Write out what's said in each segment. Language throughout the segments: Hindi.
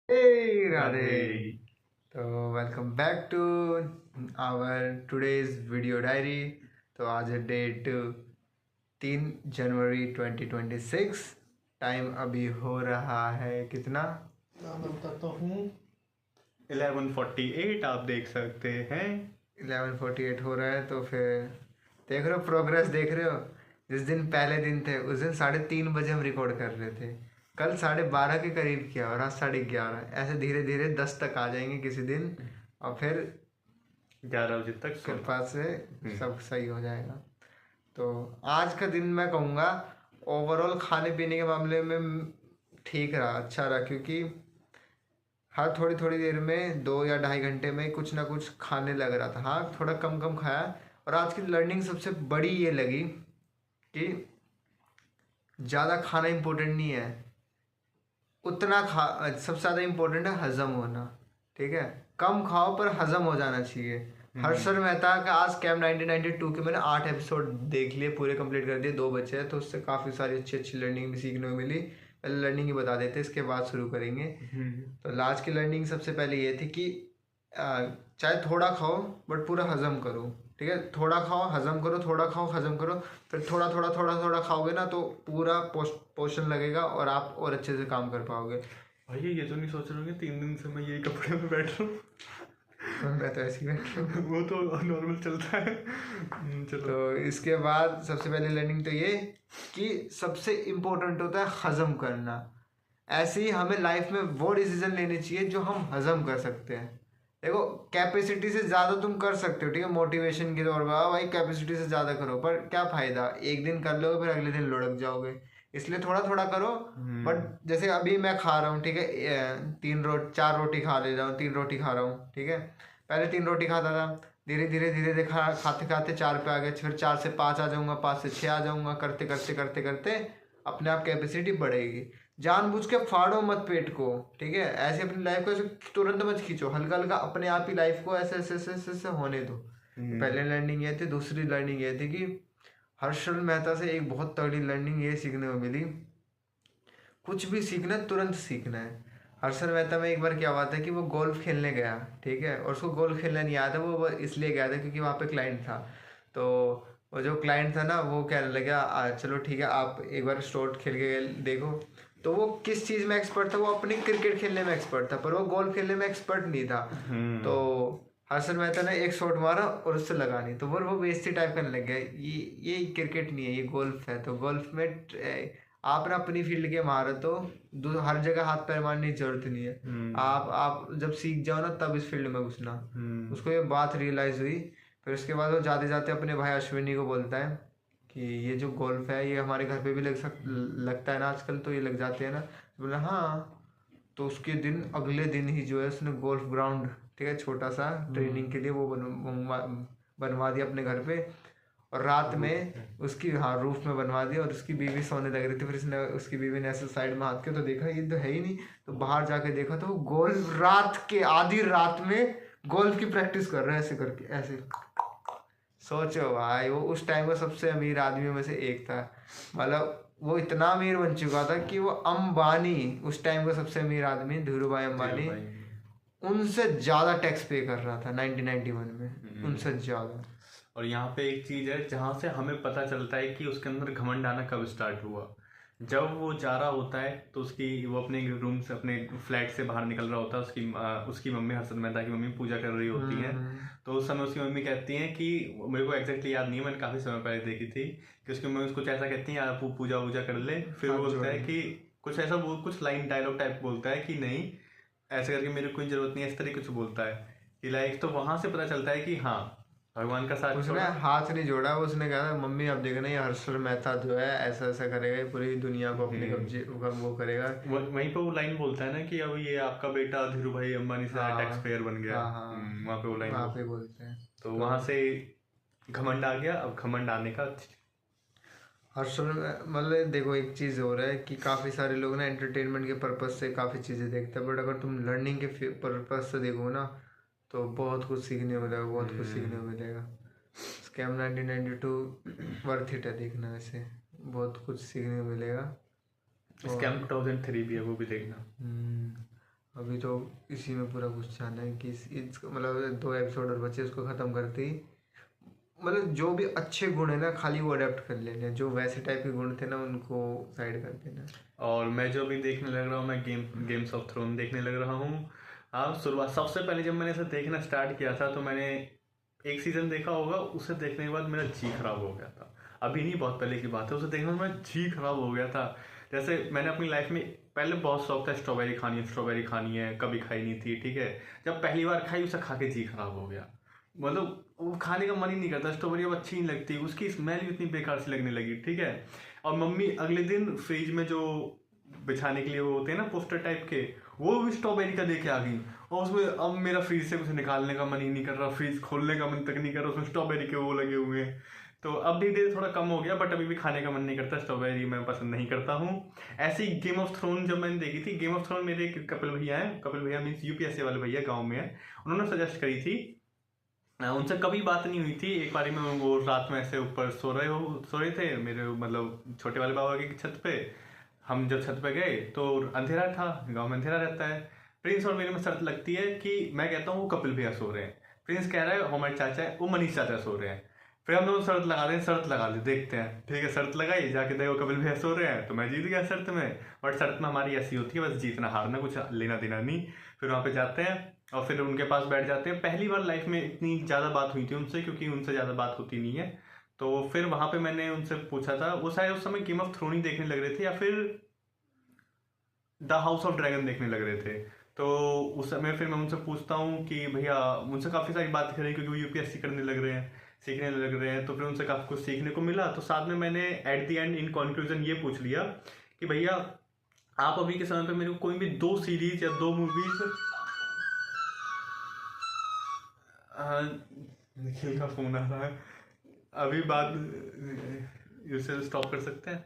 Hey Radhe. राधे। तो welcome back to our today's video diary. तो आज है डेट 3 जनवरी 2026। टाइम अभी हो रहा है कितना? मैं बताता हूँ 11:48 आप देख सकते हैं। 11:48 हो रहा है। तो फिर देख रहे हो, प्रोग्रेस देख रहे हो। जिस दिन पहले दिन थे उस दिन 3:30 बजे हम रिकॉर्ड कर रहे थे, कल 12:30 के करीब किया और आज 11:30। ऐसे धीरे धीरे 10 तक आ जाएंगे किसी दिन और फिर 11 बजे तक कृपा से सब सही हो जाएगा। तो आज का दिन मैं कहूँगा ओवरऑल खाने पीने के मामले में ठीक रहा, अच्छा रहा, क्योंकि हर थोड़ी थोड़ी देर में 2 या ढाई घंटे में कुछ ना कुछ खाने लग रहा था। हाँ, थोड़ा कम कम खाया। और आज की लर्निंग सबसे बड़ी ये लगी कि ज़्यादा खाना इम्पोर्टेंट नहीं है, उतना खा सबसे ज़्यादा इम्पोर्टेंट है हजम होना। ठीक है, कम खाओ पर हजम हो जाना चाहिए। हर्षद मेहता का आज कैम 1992 के मैंने 8 एपिसोड देख लिए, पूरे कंप्लीट कर दिए, 2 बचे हैं। तो उससे काफ़ी सारी अच्छी अच्छी लर्निंग भी सीखने को मिली। पहले लर्निंग ही बता देते, इसके बाद शुरू करेंगे। तो आज की लर्निंग सबसे पहले ये थी कि चाहे थोड़ा खाओ बट पूरा हजम करो। ठीक है, थोड़ा खाओ हजम करो, थोड़ा खाओ हजम करो। फिर थोड़ा थोड़ा थोड़ा थोड़ा खाओगे ना तो पूरा पोषण लगेगा और आप और अच्छे से काम कर पाओगे। भाई ये तो नहीं सोच रहे होंगे 3 दिन से मैं यही कपड़े में बैठ रहा हूँ। मैं तो ऐसे ही बैठ रहा हूँ। वो तो नॉर्मल चलता है। चलो। तो इसके बाद सबसे पहले लर्निंग तो ये कि सबसे इम्पोर्टेंट होता है हजम करना। ऐसे ही हमें लाइफ में वो डिसीजन लेने चाहिए जो हम हजम कर सकते हैं। देखो, कैपेसिटी से ज़्यादा तुम कर सकते हो, ठीक है, मोटिवेशन के तौर पर भाई कैपेसिटी से ज़्यादा करो, पर क्या फ़ायदा, एक दिन कर लोगे फिर अगले दिन लुढ़क जाओगे। इसलिए थोड़ा थोड़ा करो। बट जैसे अभी मैं खा रहा हूँ, ठीक है, 4 रोटी खा ले रहा हूँ, 3 रोटी खा रहा हूँ, ठीक है। पहले 3 रोटी खाता था, धीरे धीरे धीरे धीरे खाते खाते 4 पे आ गए, फिर 4 से 5 आ जाऊँगा, 5 से 6 आ जाऊँगा, करते करते करते करते अपने आप कैपेसिटी बढ़ेगी। जानबूझ के फाड़ो मत पेट को, ठीक है। ऐसे अपनी लाइफ को ऐसे तुरंत मत खींचो, हल्का हल्का अपने आप ही लाइफ को ऐसे ऐसे ऐसे ऐसे, ऐसे होने दो। पहले लर्निंग ये थी। दूसरी लर्निंग ये थी कि हर्षल मेहता से एक बहुत तगड़ी लर्निंग ये सीखने को मिली, कुछ भी सीखना है तुरंत सीखना है। हर्षल मेहता में एक बार क्या हुआ था कि वो गोल्फ खेलने गया, ठीक है, और उसको गोल्फ खेलना नहीं आया था। वो इसलिए गया था क्योंकि वहाँ पे क्लाइंट था। तो वो जो क्लाइंट था ना, वो कहने लगा चलो ठीक है आप एक बार स्टोर खेल के देखो। तो वो किस चीज़ में एक्सपर्ट था, वो अपने क्रिकेट खेलने में एक्सपर्ट था, पर वो गोल्फ खेलने में एक्सपर्ट नहीं था। तो हर्षल मेहता ने एक शॉट मारा और उससे लगा नहीं, तो वो बेइज्जती टाइप करने लग गया, ये क्रिकेट नहीं है, ये गोल्फ है। तो गोल्फ में आप ना अपनी फील्ड के महारत हो, हर जगह हाथ पैर मारने की जरूरत नहीं है। आप जब सीख जाओ ना तब इस फील्ड में घुसना। उसको ये बात रियलाइज हुई। फिर उसके बाद वो जाते जाते अपने भाई अश्विनी को बोलता है कि ये जो गोल्फ है ये हमारे घर पे भी लगता है ना आजकल, तो ये लग जाते हैं ना। तो बोला हाँ। तो उसके दिन अगले दिन ही जो है उसने गोल्फ ग्राउंड, ठीक है, छोटा सा ट्रेनिंग के लिए वो बनवा दिया अपने घर पे। और रात में उसकी, हाँ, रूफ में बनवा दिया। और उसकी बीवी सोने लग रही थी, फिर इसने उसकी बीवी ने ऐसे साइड में हाथ किया तो देखा ये तो है ही नहीं। तो बाहर जाके देखा तो वो गोल्फ रात के आधी रात में गोल्फ की प्रैक्टिस कर रहे हैं ऐसे करके ऐसे। सोचो भाई, वो उस टाइम का सबसे अमीर आदमियों में से एक था। मतलब वो इतना अमीर बन चुका था कि वो अंबानी, उस टाइम का सबसे अमीर आदमी धीरू भाई अंबानी, उनसे ज़्यादा टैक्स पे कर रहा था 1991 में, उनसे ज़्यादा। और यहाँ पे एक चीज है जहाँ से हमें पता चलता है कि उसके अंदर घमंड आना कब स्टार्ट हुआ। जब वो जा रहा होता है तो वो अपने रूम से, अपने फ्लैट से बाहर निकल रहा होता है। उसकी मम्मी, हर्षद मेहता की मम्मी पूजा कर रही होती है। तो उस समय उसकी मम्मी कहती हैं कि, मेरे को एग्जैक्टली याद नहीं है, मैंने काफ़ी समय पहले देखी थी, कि उसकी मम्मी उसको ऐसा कहती है आप पूजा वूजा कर ले। फिर वो बोलता है कि कुछ ऐसा कुछ लाइन डायलॉग टाइप बोलता है कि नहीं ऐसे करके मेरे कोई ज़रूरत नहीं है, इस तरीके से बोलता है कि लाइक। तो वहाँ से पता चलता है कि हाँ भगवान का साथ उसने हाथ नहीं जोड़ा, उसने कहा मम्मी अब देखना ये हर्षल मेहता जो है ऐसा ऐसा करेगा, ये पूरी दुनिया को अपने कब्जे वो करेगा। वहीं पे वो लाइन बोलता है ना कि अब ये आपका बेटा धीरू भाई अंबानी से टैक्स पेयर बन गया। वहाँ पे वो लाइन वहाँ पे बोलते हैं। तो वहाँ से घमंड आ गया। अब घमंड आने का हर्षल, मतलब देखो एक चीज़ हो रहा है कि काफ़ी सारे लोग ना एंटरटेनमेंट के पर्पज़ से काफ़ी चीज़ें देखते हैं, बट अगर तुम लर्निंग के पर्पज़ से देखो ना तो बहुत कुछ सीखने को मिलेगा, बहुत कुछ सीखने को मिलेगा। स्कैम 1992 वर्थ इट है देखना, वैसे बहुत कुछ सीखने को मिलेगा। स्कैम 2003 भी है, वो भी देखना। अभी तो इसी में पूरा कुछ जाना है कि इसको मतलब 2 एपिसोड और बचे, उसको ख़त्म करते ही मतलब जो भी अच्छे गुण है ना खाली वो अडेप्ट कर लेने हैं, जो वैसे टाइप के गुण थे ना उनको साइड कर देना। और मैं जो भी देखने लग रहा हूँ, मैं गेम्स ऑफ थ्रोन देखने लग रहा हूँ। हाँ, शुरुआत सबसे पहले जब मैंने इसे देखना स्टार्ट किया था तो मैंने एक सीज़न देखा होगा, उसे देखने के बाद मेरा जी खराब हो गया था। अभी नहीं, बहुत पहले की बात है, उसे देखने में मेरा जी खराब हो गया था। जैसे मैंने अपनी लाइफ में पहले बहुत शौक था स्ट्रॉबेरी खानी है, कभी खाई नहीं थी, ठीक है। जब पहली बार खाई उसे खा के जी खराब हो गया, मतलब वो खाने का मन ही नहीं करता। स्ट्रॉबेरी अब अच्छी नहीं लगती, उसकी स्मेल भी इतनी बेकार सी लगने लगी, ठीक है। और मम्मी अगले दिन फ्रिज में जो बिछाने के लिए वो होते हैं ना पोस्टर टाइप के, वो भी स्ट्रॉबेरी का लेके आ गई। और उसमें अब मेरा फ्रिज से कुछ निकालने का मन ही नहीं कर रहा, फ्रिज खोलने का मन तक नहीं कर रहा, उसमें स्ट्रॉबेरी के वो लगे हुए हैं। तो अब धीरे धीरे थोड़ा कम हो गया, बट अभी भी खाने का मन नहीं करता, स्ट्रॉबेरी मैं पसंद नहीं करता हूँ। ऐसी गेम ऑफ थ्रोन जब मैंने देखी थी, गेम ऑफ थ्रोन मेरे एक कपिल भैया हैं, कपिल भैया मीन्स यूपीएससी वाले भैया, गाँव में है, उन्होंने सजेस्ट करी थी। उनसे कभी बात नहीं हुई थी। एक बारी में वो रात में ऐसे ऊपर सो रहे थे मेरे, मतलब छोटे वाले बाबा की छत पे। हम जब छत पे गए तो अंधेरा था, गांव में अंधेरा रहता है। प्रिंस और मेरे में शर्त लगती है कि मैं कहता हूँ वो कपिल भैया सो रहे हैं, प्रिंस कह रहा है हमारे चाचा है, वो मनीष चाचा सो रहे हैं। फिर हम दोनों शर्त लगा दें, शर्त लगा ली, देखते हैं, ठीक है। शर्त लगाई, जाके देखो कपिल भैया सो रहे हैं, तो मैं जीत गया शर्त में। बट शर्त में हमारी ऐसी होती है बस जीतना हारना, कुछ लेना देना नहीं। फिर वहाँ पे जाते हैं और फिर उनके पास बैठ जाते हैं। पहली बार लाइफ में इतनी ज़्यादा बात हुई थी उनसे, क्योंकि उनसे ज़्यादा बात होती नहीं है। तो फिर वहाँ पे मैंने उनसे पूछा था, वो शायद उस समय गेम ऑफ थ्रोन ही देखने लग रहे थे या फिर द हाउस ऑफ ड्रैगन देखने लग रहे थे। तो उस समय फिर मैं उनसे पूछता हूँ कि भैया, उनसे काफ़ी सारी बात करें क्योंकि वो यूपीएससी करने लग रहे हैं, सीखने लग रहे हैं। तो फिर उनसे काफ़ी कुछ सीखने को मिला। तो साथ में मैंने at the and in conclusion ये पूछ लिया कि भैया आप अभी के समय पे मेरे को कोई भी 2 सीरीज या 2 मूवीज, निखिल का फोन आ रहा है, अभी बात इसे स्टॉप कर सकते हैं।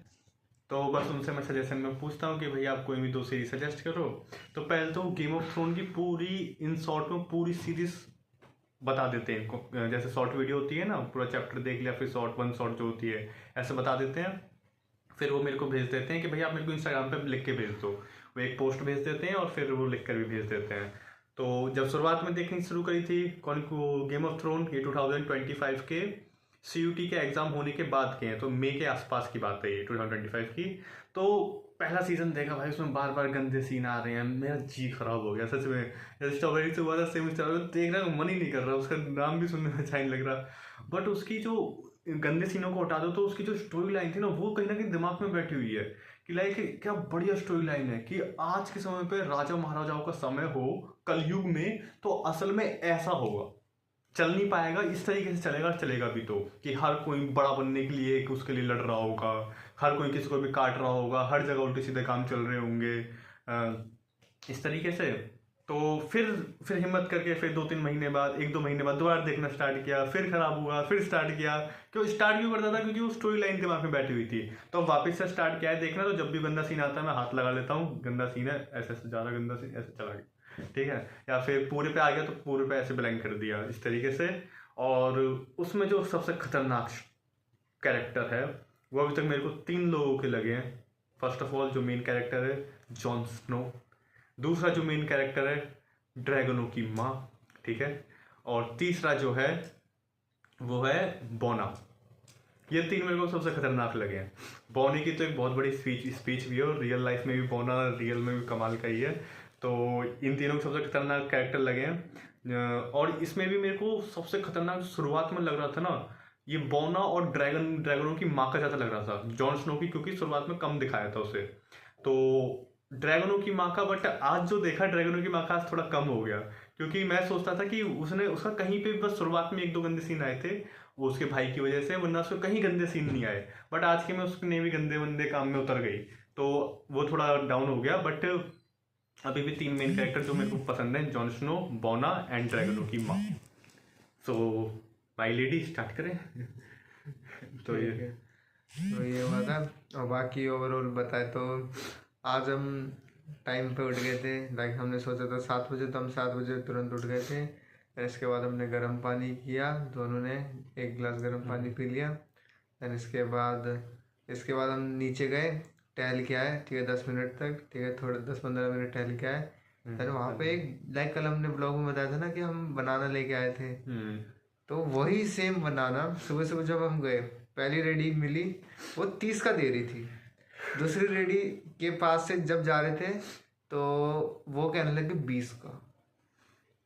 तो बस उनसे मैं सजेशन में पूछता हूँ कि भैया आप कोई भी 2 सीरीज सजेस्ट करो। तो पहले तो गेम ऑफ थ्रोन की पूरी इन शॉर्ट में पूरी सीरीज बता देते हैं, जैसे शॉर्ट वीडियो होती है ना, पूरा चैप्टर देख लिया, फिर शॉर्ट 1 शॉर्ट जो होती है ऐसे बता देते हैं। फिर वो मेरे को भेज देते हैं कि भैया आप मेरे को इंस्टाग्राम पे लिख के भेज दो। वो एक पोस्ट भेज देते हैं और फिर वो लिख कर भी भेज देते हैं। तो जब शुरुआत में देखनी शुरू करी थी कौन को गेम ऑफ थ्रोन, ये 2025 के CUT के एग्जाम होने के बाद के हैं, तो मई के आसपास की बात है ये 2025 की। तो पहला सीजन देखा भाई, उसमें बार बार गंदे सीन आ रहे हैं, मेरा जी खराब हो गया सच में। जैसे स्ट्रॉबेरी से हुआ था सेम स्ट्रॉबेरी देखने का मन ही नहीं कर रहा, उसका नाम भी सुनने में अच्छा नहीं लग रहा। बट उसकी जो गंदे सीनों को हटा दो तो उसकी जो स्टोरी लाइन थी ना, वो कहीं ना कहीं दिमाग में बैठी हुई है कि लाइक क्या बढ़िया स्टोरी लाइन है कि आज के समय पे राजा महाराजाओं का समय हो कलयुग में, तो असल में ऐसा होगा, चल नहीं पाएगा, इस तरीके से चलेगा, चलेगा भी तो कि हर कोई बड़ा बनने के लिए उसके लिए लड़ रहा होगा, हर कोई किसी को भी काट रहा होगा, हर जगह उल्टे सीधे काम चल रहे होंगे, इस तरीके से। तो फिर हिम्मत करके फिर 2-3 महीने बाद, 1-2 महीने बाद दोबारा देखना स्टार्ट किया, फिर खराब हुआ, फिर स्टार्ट किया। स्टार्ट क्यों करता था? क्योंकि वो स्टोरी लाइन दिमाग में बैठी हुई थी। तो वापस से स्टार्ट किया है देखना, तो जब भी गंदा सीन आता है मैं हाथ लगा लेता हूँ, गंदा सीन है ऐसे, ज़्यादा गंदा सीन ऐसे चला गया, ठीक है। या फिर पूरे पे आ गया तो पूरे पे ऐसे ब्लैंक कर दिया, इस तरीके से। और उसमें जो सबसे खतरनाक कैरेक्टर है वो अभी तक मेरे को 3 लोगों के लगे हैं। फर्स्ट ऑफ ऑल जो मेन कैरेक्टर है जॉन स्नो, दूसरा जो मेन कैरेक्टर है ड्रैगनों की माँ, ठीक है, और तीसरा जो है वो है बोना। ये 3 मेरे को सबसे खतरनाक लगे हैं। बोनी की तो एक बहुत बड़ी स्पीच भी है, और रियल लाइफ में भी बोना रियल में भी कमाल का ही है। तो इन तीनों के सबसे खतरनाक कैरेक्टर लगे हैं। और इसमें भी मेरे को सबसे खतरनाक शुरुआत में लग रहा था ना, ये बोना और ड्रैगनों की माँ का ज़्यादा लग रहा था, जॉन स्नो की, क्योंकि शुरुआत में कम दिखाया था उसे। तो ड्रैगनों की माँ का, बट आज जो देखा ड्रैगनों की माँ का आज थोड़ा कम हो गया, क्योंकि मैं सोचता था कि उसका कहीं पे बस शुरुआत में 1-2 गंदे सीन आए थे वो उसके भाई की वजह से, वरना उसको कहीं गंदे सीन नहीं आए। बट आज के में उसने भी गंदे वंदे काम में उतर गई, तो वो थोड़ा डाउन हो गया। बट अभी भी 3 मेन कैरेक्टर जो मेरे को पसंद है, जॉन स्नो, बोना एंड ड्रैगनों की माँ। सो माई लेडी स्टार्ट करें। तो ये हुआ था। और बाकी ओवरऑल बताए तो आज हम टाइम पे उठ गए थे, लाइक हमने सोचा था 7 बजे, तो हम 7 बजे तुरंत उठ गए थे। फिर इसके बाद हमने गर्म पानी किया, दोनों ने 1 गिलास गर्म पानी पी लिया। देन इसके बाद हम नीचे गए, टहल के आए, ठीक है, 10 मिनट तक, ठीक है, थोड़े 10-15 मिनट टहल के आए। फिर वहाँ पे एक लाइक कल हमने ब्लॉग में बताया था ना कि हम बनाना लेके आए थे, तो वही सेम बनाना सुबह सुबह जब हम गए, पहली रेडी मिली वो 30 का दे रही थी, दूसरी रेडी के पास से जब जा रहे थे तो वो कहने लगे 20 का।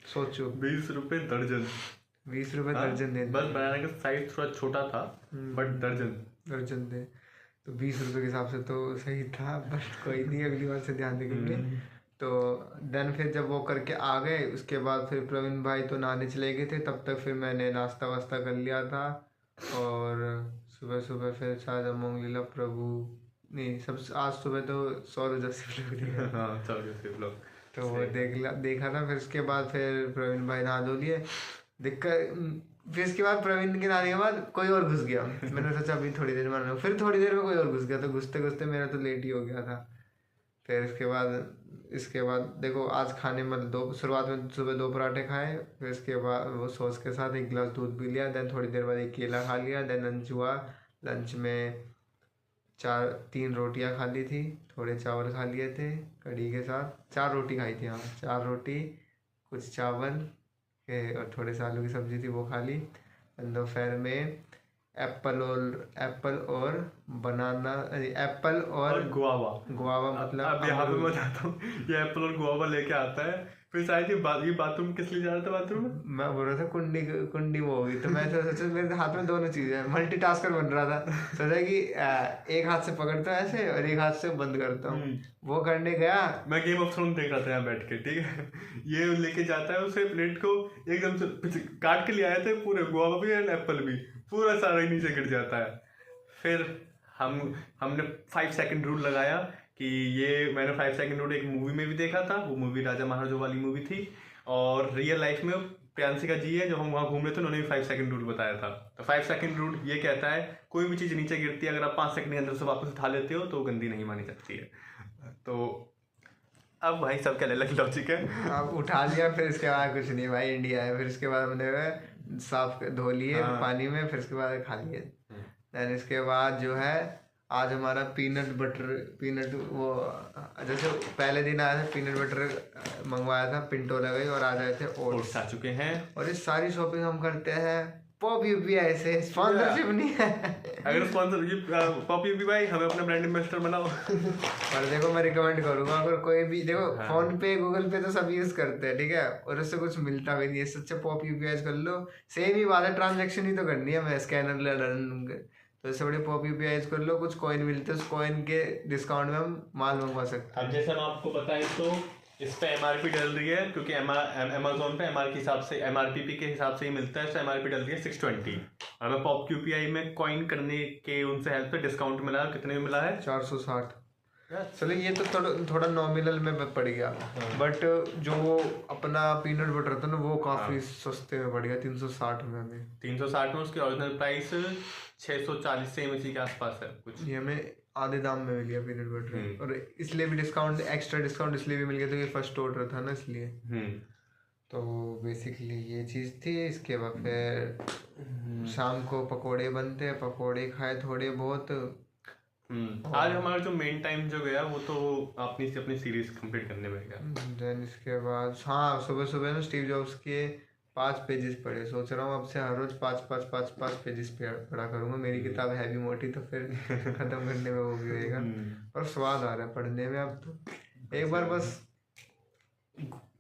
सोचो 20 रुपए दर्जन। 20 रुपए हाँ, दर्जन दे बस बनाना का साइज थोड़ा छोटा था, बट दर्जन दे, तो 20 रुपए के हिसाब से तो सही था, बट कोई नहीं, अगली बार से ध्यान देंगे। तो देन फिर जब वो करके आ गए उसके बाद फिर प्रवीण भाई तो नहाने चले गए थे, तब तक फिर मैंने नाश्ता वास्ता कर लिया था, और सुबह सुबह फिर शायद अमोंग लीला प्रभु नहीं, सब आज सुबह तो सौरभ जोशी ब्लॉग हाँ सौरभ जोशी ब्लॉग, तो वो देखा था। फिर उसके बाद फिर प्रवीण भाई नहा धो लिए, दिक्कत फिर इसके बाद प्रवीण के नहाने के बाद कोई और घुस गया, मैंने सोचा अभी थोड़ी देर में, फिर थोड़ी देर में कोई और घुस गया, तो घुसते घुसते मेरा तो लेट ही हो गया था। फिर इसके बाद देखो आज खाने में शुरुआत में सुबह 2 पराठे खाए, फिर इसके बाद वो सॉस के साथ 1 गिलास दूध पी लिया, देन थोड़ी देर बाद 1 केला खा लिया, देन लंच हुआ, लंच में 3 रोटियां खा ली थी, थोड़े चावल खा लिए थे कढ़ी के साथ, 4 रोटी खाई थी, हाँ 4 रोटी, कुछ चावल और थोड़े से आलू की सब्जी थी वो खा ली। दोपहर में एप्पल और बनाना, एप्पल और गुआवा मतलब अब यहाँ पे मैं बताता हूँ, ये एप्पल और गुआवा लेके आता है, फिर शायद ये बाथरूम किस लिए जा रहा था बाथरूम में, मैं बोल रहा था कुंडी वो होगी, तो मैं सोचा मेरे हाथ में दोनों चीजें हैं, मल्टीटास्कर बन रहा था, सोचा कि एक हाथ से पकड़ता हूँ ऐसे और एक हाथ से बंद करता हूँ, वो करने गया। मैं गेम ऑफ थ्रोन देख रहा था यहाँ बैठ के, ठीक है, ये लेके जाता है उसे प्लेट को एकदम से काट के ले आए थे, पूरे गुआवा भी एंड एप्पल भी पूरा सारा ही नीचे गिर जाता है। फिर हमने 5 सेकंड रूल लगाया कि ये, मैंने 5 सेकंड रूल एक मूवी में भी देखा था, वो मूवी राजा महाराजों वाली मूवी थी, और रियल लाइफ में प्रियांशिका जी है जब हम वहाँ घूम रहे थे उन्होंने भी 5 सेकंड रूल बताया था। तो 5 सेकंड रूल ये कहता है कोई भी चीज़ नीचे गिरती है अगर आप 5 सेकंड के अंदर से वापस उठा लेते हो तो गंदी नहीं मानी जाती है। तो अब भाई सबके अलग अलग लॉजिक है। अब उठा लिया, फिर इसके बाद कुछ नहीं भाई, इंडिया है, फिर इसके बाद हमने साफ धो लिए पानी में, फिर इसके बाद खा लिए। देन इसके बाद जो है आज हमारा पीनट वो जैसे पहले दिन आया था पीनट बटर मंगवाया था, पिंटो लगाई, और आज आए थे ओट्स आ चुके हैं। और ये सारी शॉपिंग हम करते हैं पॉप यूपीआई से, स्पॉन्सरशिप नहीं है। अगर स्पॉन्सर पॉप यूपीआई हमें अपना ब्रांड एम्बेसडर बनाओ। और देखो मैं रिकमेंड करूंगा, अगर कोई भी देखो फोन पे गूगल पे तो सब यूज करते हैं, ठीक है, और उससे कुछ मिलता भी नहीं है, इससे अच्छा पॉप यूपीआई कर लो, सेम ही बात है, ट्रांजेक्शन ही तो करनी है, मैं स्कैनर तो इससे बड़े पॉप यूपीआई कर लो, कुछ कॉइन मिलते हैं, उस कॉइन के डिस्काउंट में हम माल मंगवा सकते हैं। अब जैसे हम आपको बताएं तो इस पे एमआरपी डल रही है, क्योंकि अमेजोन पे एमआर के हिसाब से एमआरपी के हिसाब से ही मिलता है, तो एमआरपी डल रही है 620, और हमें पॉप यूपीआई में कॉइन करने के उनसे हेल्प से डिस्काउंट मिला है। कितने में मिला है? 460। चलो ये तो थोड़ा नॉमिनल में पड़ गया, बट जो वो अपना पीनट बटर था ना वो काफी सस्ते में पड़ गया, 360 में हमें। 360 में उसकी ओरिजिनल प्राइस 640 से एमएसी के आसपास है कुछ, ये हमें आधे दाम में मिल गया पीनट बटर, और इसलिए भी डिस्काउंट, एक्स्ट्रा डिस्काउंट इसलिए भी मिल गया, तो ये फर्स्ट ऑर्डर था ना इसलिए। तो बेसिकली ये चीज़ थी। इसके बाद फिर शाम को पकोड़े बनते हैं, पकोड़े खाए थोड़े बहुत। आज हमारा जो मेन टाइम जो गया वो तो अपनी सीरीज कंप्लीट करने में गया। देन इसके बाद हाँ सुबह सुबह ना स्टीव जॉब्स के 5 पेजेस पढ़े, सोच रहा हूँ अब से हर रोज 5 पेजेस पढ़ा करूँगा। मेरी किताब है भी मोटी, तो फिर खत्म करने में वो भी होएगा, और स्वाद आ रहा है पढ़ने में। अब तो एक बार बस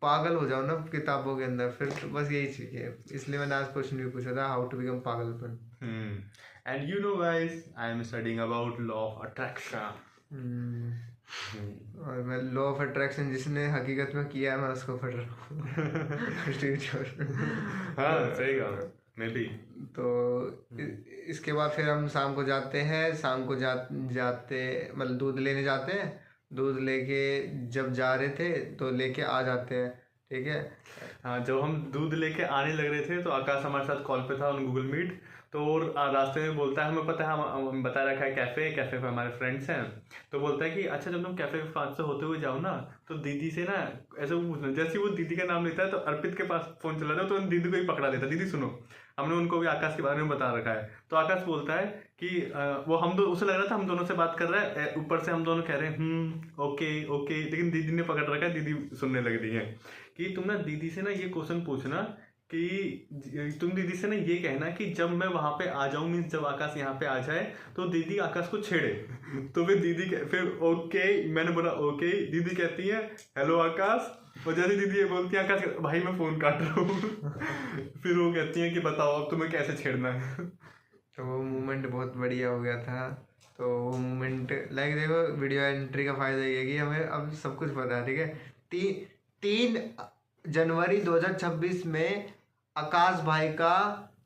पागल हो जाओ ना किताबों के अंदर, फिर तो बस यही चाहिए। इसलिए मैंने आज क्वेश्चन भी पूछा था, हाउ टू बिकम पागलपन। And you know guys, I am studying about law of attraction. और मैं लॉ ऑफ अट्रैक्शन जिसने हकीकत में किया है मैं उसको पढ़ रहा हूँ। Steve jobs. हाँ सही कहा, मैं भी। तो इसके बाद फिर हम शाम को जाते हैं, शाम को जाते मतलब दूध लेने जाते हैं, दूध लेके जब जा रहे थे तो लेके आ जाते हैं, ठीक है। हाँ जब हम दूध लेके आने लग रहे थे तो आकाश हमारे साथ कॉल पे था ऑन गूगल मीट, तो रास्ते में बोलता है, हमें पता है, हम बता रखा है कैफ़े पे हमारे फ्रेंड्स हैं, तो बोलता है कि अच्छा जब तुम कैफ़े के पास से होते हुए जाओ ना तो दीदी से ना ऐसे वो पूछना, जैसे वो दीदी का नाम लेता है तो अर्पित के पास फोन चला जाए तो दीदी को ही पकड़ा लेता है, दीदी सुनो हमने उनको भी आकाश के बारे में बता रखा है। तो आकाश बोलता है कि वो हम दो, उसे लग रहा था हम दोनों से बात कर रहा है, ऊपर से हम दोनों कह रहे हैं ओके ओके, लेकिन दीदी ने पकड़ रखा है, दीदी सुनने लग रही है कि तुम ना दीदी से ना ये क्वेश्चन पूछना कि तुम दीदी से ना ये कहना कि जब मैं वहां पे आ जाऊं, मीन्स जब आकाश यहाँ पे आ जाए तो दीदी आकाश को छेड़े। तो फिर फिर ओके, मैंने बोला ओके, दीदी कहती है हेलो आकाश, और जैसे दीदी ये बोलती है आकाश भाई मैं फोन काट रहा हूँ फिर वो कहती है कि बताओ अब तुम्हें कैसे छेड़ना है। तो वो मोमेंट बहुत बढ़िया हो गया था। तो वो मोमेंट लाइक देखो, वीडियो एंट्री का फायदा ये है कि हमें अब सब कुछ पता है, ठीक है। 3 जनवरी 2026 में आकाश भाई का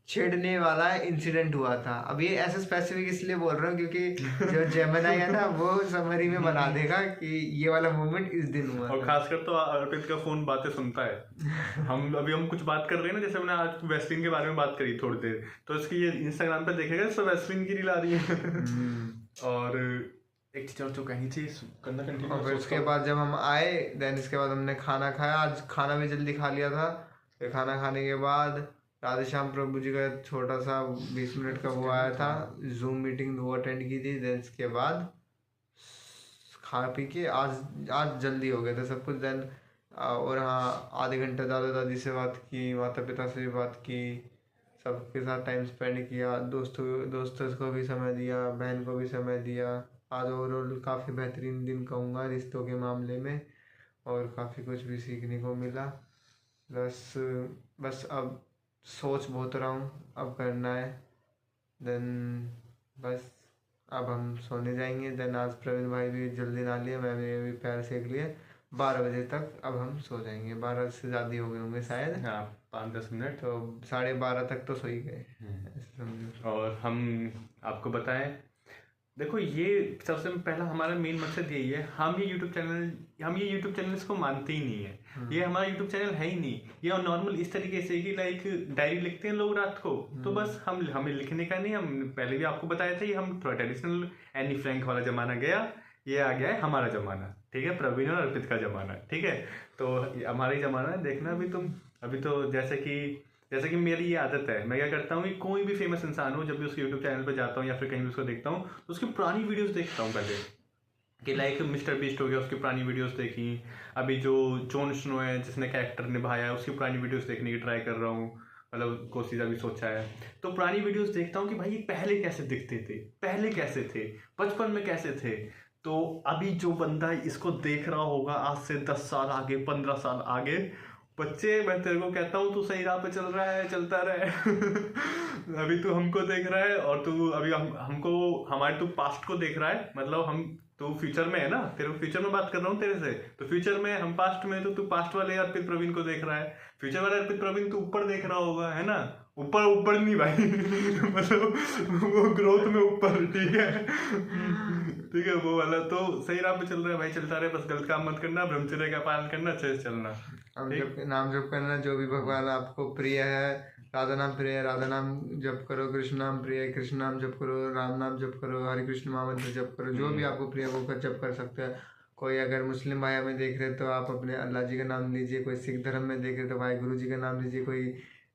छेड़ने वाला इंसिडेंट हुआ था। अब ये ऐसे स्पेसिफिक इसलिए बोल रहा हूँ क्योंकि जो जेमिनी है ना वो समरी में बना देगा कि ये वाला मोमेंट इस दिन हुआ। और खासकर तो अर्पित का फोन बातें सुनता है। हम कुछ बात कर रहे हैं ना, जैसे हमने आज वेस्लिन के बारे में बात करी थोड़ी देर, तो इसकी ये इंस्टाग्राम पे देखेगा तो वेस्लिन की रील आ रही है। और एक चीज और जो कहीं थी करना कंटिन्यू। और फिर उसके बाद जब हम आए देन इसके बाद हमने खाना खाया। आज खाना भी जल्दी खा लिया था। फिर खाना खाने के बाद राधे श्याम प्रभु जी का छोटा सा 20 मिनट का वो आया था, जूम मीटिंग वो अटेंड की थी। देन इसके बाद खा पी के आज जल्दी हो गया था सब कुछ। देन और हाँ, आधे घंटे दादा दादी से बात की, माता पिता से भी बात की, सबके साथ टाइम स्पेंड किया, दोस्तों को भी समय दिया, बहन को भी समय दिया। आज ओवरऑल काफ़ी बेहतरीन दिन कहूँगा रिश्तों के मामले में, और काफ़ी कुछ भी सीखने को मिला। बस अब सोच बहुत रहा हूँ, अब करना है। देन बस अब हम सोने जाएंगे। देन आज प्रवीण भाई भी जल्दी ना लिए, मैंने भी पैर सेक लिए। 12 बजे तक अब हम सो जाएंगे। 12 से ज़्यादा हो गए होंगे शायद। हाँ 5-10 मिनट। तो 12:30 तक तो सो ही गए ऐसे समझो। और हम आपको बताएं, देखो ये सबसे पहला हमारा मेन मकसद यही है, हम ये यूट्यूब चैनल इसको मानते ही नहीं है। ये हमारा यूट्यूब चैनल है ही नहीं। ये नॉर्मल इस तरीके से कि लाइक डायरी लिखते हैं लोग रात को, तो बस हमें लिखने का नहीं। हम पहले भी आपको बताया था, ये हम थोड़ा ट्रेडिशनल एनी फ्रैंक वाला जमाना गया, ये आ गया है हमारा जमाना, ठीक है, प्रवीण और अर्पित का जमाना, ठीक है। तो हमारा ही जमाना है, देखना अभी तो जैसे कि मेरी ये आदत है, मैं क्या करता हूँ कि कोई भी फेमस इंसान हो, जब भी उसके यूट्यूब चैनल पर जाता हूँ या फिर कहीं भी उसको देखता हूँ तो उसकी पुरानी वीडियोस देखता हूँ पहले, कि लाइक मिस्टर बीस्ट हो गया, उसकी पुरानी वीडियोस देखी। अभी जो जॉन स्नो है जिसने कैरेक्टर निभाया है, उसकी पुरानी वीडियोस देखने की ट्राई कर रहा हूँ, मतलब कोशिश अभी सोचा है। तो पुरानी वीडियोस देखता हूँ कि भाई ये पहले कैसे दिखते थे, पहले कैसे थे, बचपन में कैसे थे। तो अभी जो बंदा इसको देख रहा होगा आज से 10 साल आगे, 15 साल आगे, बच्चे मैं तेरे को कहता हूँ तू सही राह पे चल रहा है, चलता रहे अभी तू हमको देख रहा है और तू अभी हमारे तू पास्ट को देख रहा है, मतलब हम तो फ्यूचर में है ना, तेरे फ्यूचर में बात कर रहा हूँ तेरे से, तो फ्यूचर में हम पास्ट में, तो तू पास्ट वाले अर्पित प्रवीण को देख रहा है, फ्यूचर वाले अर्पित प्रवीण तू ऊपर देख रहा होगा, है ना। ऊपर नहीं भाई मतलब वो ग्रोथ में ऊपर, ठीक है वो वाला। तो सही राह पे चल रहा है भाई, चलता रहे, बस गलत काम मत करना, ब्रह्मचर्य का पालन करना, अच्छे से चलना। अब नाम जप करना, जो भी भगवान आपको प्रिय है, राधा नाम प्रिय है, राधा नाम जप करो, कृष्ण नाम प्रिय है, कृष्ण नाम जप करो, राम नाम जप करो, हरे कृष्ण महामंत्र जप करो, जो भी आपको प्रिय वो जप कर सकते हैं। कोई अगर मुस्लिम भाई में देख रहे तो आप अपने अल्लाह जी का नाम लीजिए, कोई सिख धर्म में देख रहे तो भाई गुरु जी का नाम लीजिए, कोई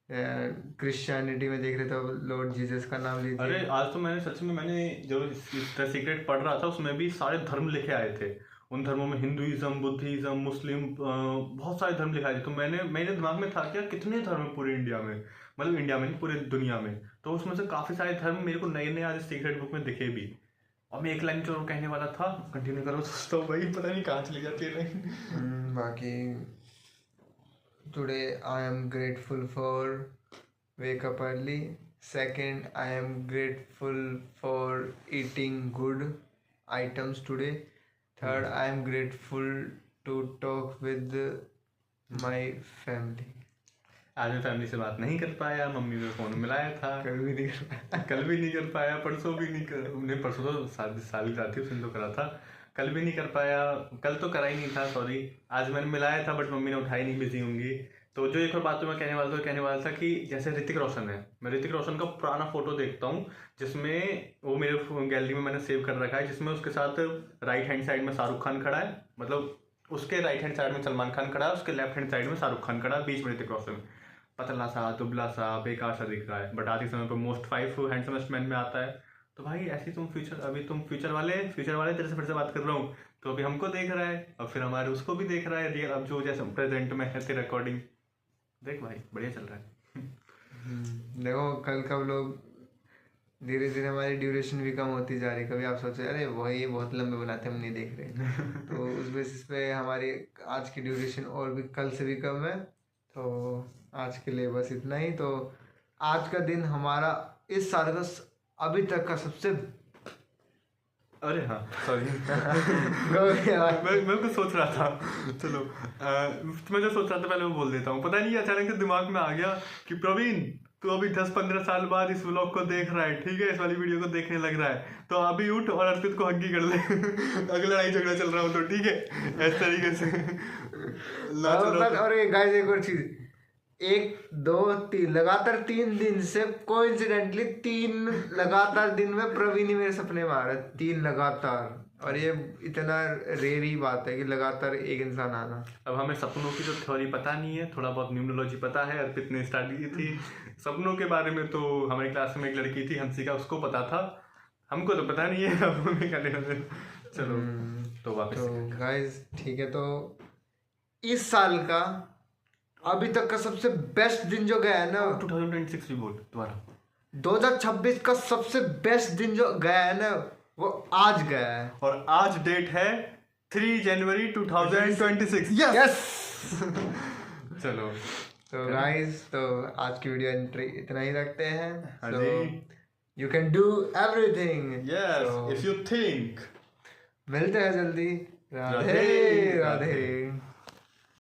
क्रिश्चियनिटी में देख रहे तो लॉर्ड जीसस का नाम लीजिए। अरे आज तो मैंने सच में, मैंने जो द सीक्रेट पढ़ रहा था उसमें भी सारे धर्म लिखे आए थे। उन धर्मों में हिंदुइज्म, बुद्धिज्म, मुस्लिम, बहुत सारे धर्म लिखे आए थे। तो मेरे दिमाग में था कि यार कितने धर्म है पूरे इंडिया में, मतलब इंडिया में नहीं पूरे दुनिया में। तो उसमें से काफ़ी सारे धर्म मेरे को नए आज सीक्रेट बुक में दिखे भी। और मैं एक लाइन जो कहने वाला था, कंटिन्यू करो दोस्तों, भाई पता नहीं कहाँ चली जाती है लाइन। बाकी today I am grateful for wake up early. Second, I am grateful for eating good items today. Third, I am grateful to talk with my family. आज मैं फैमिली से बात नहीं कर पाया, मम्मी को फोन मिलाया था, कल भी नहीं कर पाया, परसों भी नहीं कर, परसों तो साल रात उस दिन तो करा था, कल भी नहीं कर पाया, कल तो करा ही नहीं था, सॉरी। आज मैंने मिलाया था बट मम्मी ने उठाई नहीं, बिजी होंगी। तो जो एक और बात तो मैं कहने वाला था कि जैसे ऋतिक रोशन है, मैं ऋतिक रोशन का पुराना फोटो देखता हूँ जिसमें वो मेरे गैलरी में मैंने सेव कर रखा है, जिसमें उसके साथ राइट हैंड साइड में शाहरुख खान खड़ा है, मतलब उसके राइट हैंड साइड में सलमान खान खड़ा है, उसके लेफ्ट हैंड साइड में शाहरुख खान खड़ा है, बीच में ऋतिक रोशन। पतला सा, दुबला सा, बेकार सा दिख रहा है, बट आज के समय पर मोस्ट 5 हैंडसमेस्ट मैन में आता है। तो भाई ऐसी तुम फ्यूचर वाले तेरे से फिर से बात कर रहा हूँ, तो अभी हमको देख रहा है और फिर हमारे उसको भी देख रहा है रियल, अब जो जैसे प्रेजेंट में है तेरे अकॉर्डिंग। देख भाई बढ़िया चल रहा है। देखो कल कब लोग धीरे धीरे हमारी ड्यूरेशन भी कम होती जा रही, कभी आप सोचे अरे वही बहुत लंबे बनाते हम नहीं देख रहे तो उस बेसिस पे हमारी आज की ड्यूरेशन और भी कल से भी कम है। तो आज के लिए बस इतना ही। तो आज का दिन हमारा इस साल का अभी तक का सबसे अरे हाँ सॉरी मैं मैं कुछ सोच रहा था, चलो मैं जो सोच रहा था पहले वो बोल देता हूँ। पता नहीं अचानक से दिमाग में आ गया कि प्रवीण तू अभी 10-15 साल बाद इस व्लॉग को देख रहा है, ठीक है, इस वाली वीडियो को देखने लग रहा है, तो अभी उठ और अर्पित को हग्गी कर ले अगर लड़ाई झगड़ा चल रहा हो तो, ठीक है, इस तरीके से ना चल रहा हो। और गाइस एक और चीज, 1 2 3 लगातार 3 दिन से कोइंसिडेंटली 3 लगातार दिन में प्रवीण ही मेरे सपने में आ रहा है, 3 लगातार। और ये इतना रेयर ही बात है कि लगातार एक इंसान आना। अब हमें सपनों की तो थ्योरी पता नहीं है, थोड़ा बहुत न्यूमरोलॉजी पता है, अर्पित ने स्टार्ट की थी सपनों के बारे में। तो हमारी क्लास में एक लड़की थी हंसिका, उसको पता था, हमको तो पता नहीं है। अब हमें क्या लेना देना। चलो तो वापस तो गाइस ठीक है, तो इस साल का अभी तक का सबसे बेस्ट दिन जो गया है ना, 2026 भी बोल दोबारा। 2026 का सबसे बेस्ट दिन जो गया है ना वो आज गया है, और आज डेट है 3 जनवरी 2026। यस चलो तो गाइस, तो आज की वीडियो इतना ही रखते हैं। हाँ So, ji. you can do everything. Yes, So, if you think। मिलते हैं जल्दी। राधे राधे राधे।